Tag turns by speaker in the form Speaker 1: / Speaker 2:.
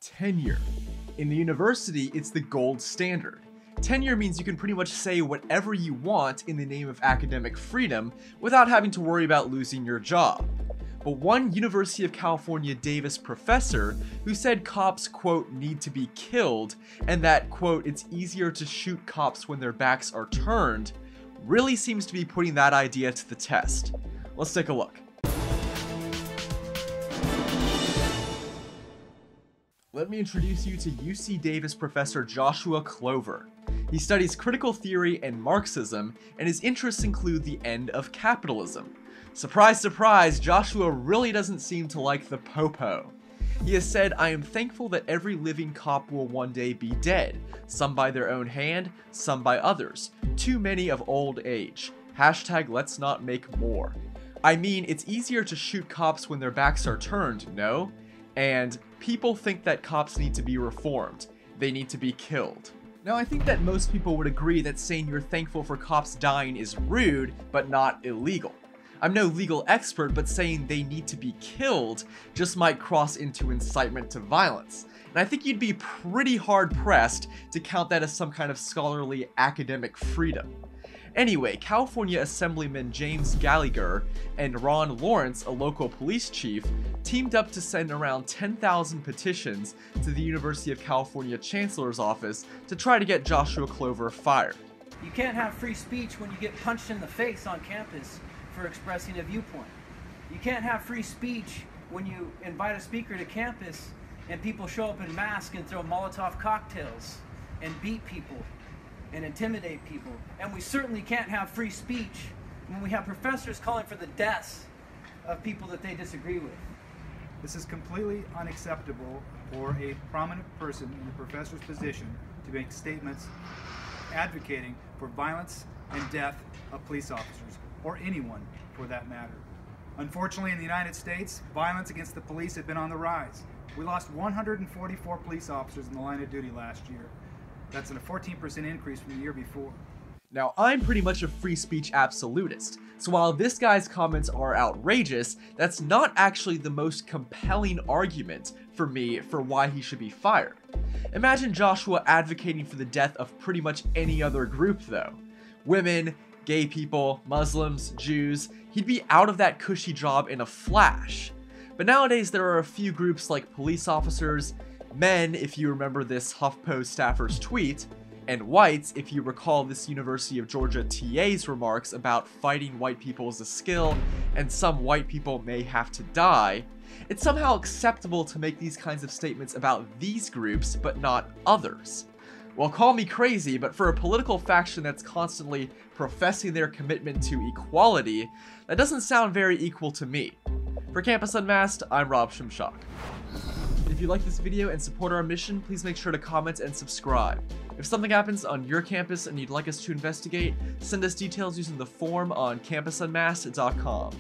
Speaker 1: Tenure. In the university, it's the gold standard. Tenure means you can pretty much say whatever you want in the name of academic freedom without having to worry about losing your job. But one University of California Davis professor who said cops, quote, need to be killed, and that, quote, it's easier to shoot cops when their backs are turned, really seems to be putting that idea to the test. Let's take a look. Let me introduce you to UC Davis professor Joshua Clover. He studies critical theory and Marxism, and his interests include the end of capitalism. Surprise, surprise, Joshua really doesn't seem to like the popo. He has said, I am thankful that every living cop will one day be dead, some by their own hand, some by others, too many of old age. Hashtag let's not make more. I mean, it's easier to shoot cops when their backs are turned, no? And people think that cops need to be reformed. They need to be killed. Now, I think that most people would agree that saying you're thankful for cops dying is rude, but not illegal. I'm no legal expert, but saying they need to be killed just might cross into incitement to violence. And I think you'd be pretty hard-pressed to count that as some kind of scholarly academic freedom. Anyway, California Assemblyman James Gallagher and Ron Lawrence, a local police chief, teamed up to send around 10,000 petitions to the University of California Chancellor's office to try to get Joshua Clover fired.
Speaker 2: You can't have free speech when you get punched in the face on campus for expressing a viewpoint. You can't have free speech when you invite a speaker to campus and people show up in masks and throw Molotov cocktails and beat people and intimidate people. And we certainly can't have free speech when we have professors calling for the deaths of people that they disagree with.
Speaker 3: This is completely unacceptable for a prominent person in the professor's position to make statements advocating for violence and death of police officers, or anyone for that matter. Unfortunately, in the United States, violence against the police has been on the rise. We lost 144 police officers in the line of duty last year. That's a 14% increase from the year before.
Speaker 1: Now, I'm pretty much a free speech absolutist, so while this guy's comments are outrageous, that's not actually the most compelling argument for me for why he should be fired. Imagine Joshua advocating for the death of pretty much any other group though. Women, gay people, Muslims, Jews, he'd be out of that cushy job in a flash. But nowadays there are a few groups like police officers, men if you remember this HuffPo staffer's tweet, and whites if you recall this University of Georgia TA's remarks about fighting white people as a skill and some white people may have to die. It's somehow acceptable to make these kinds of statements about these groups but not others. Well, call me crazy, but for a political faction that's constantly professing their commitment to equality, that doesn't sound very equal to me. For Campus Unmasked, I'm Shimshock. If you like this video and support our mission, please make sure to comment and subscribe. If something happens on your campus and you'd like us to investigate, send us details using the form on campusunmasked.com.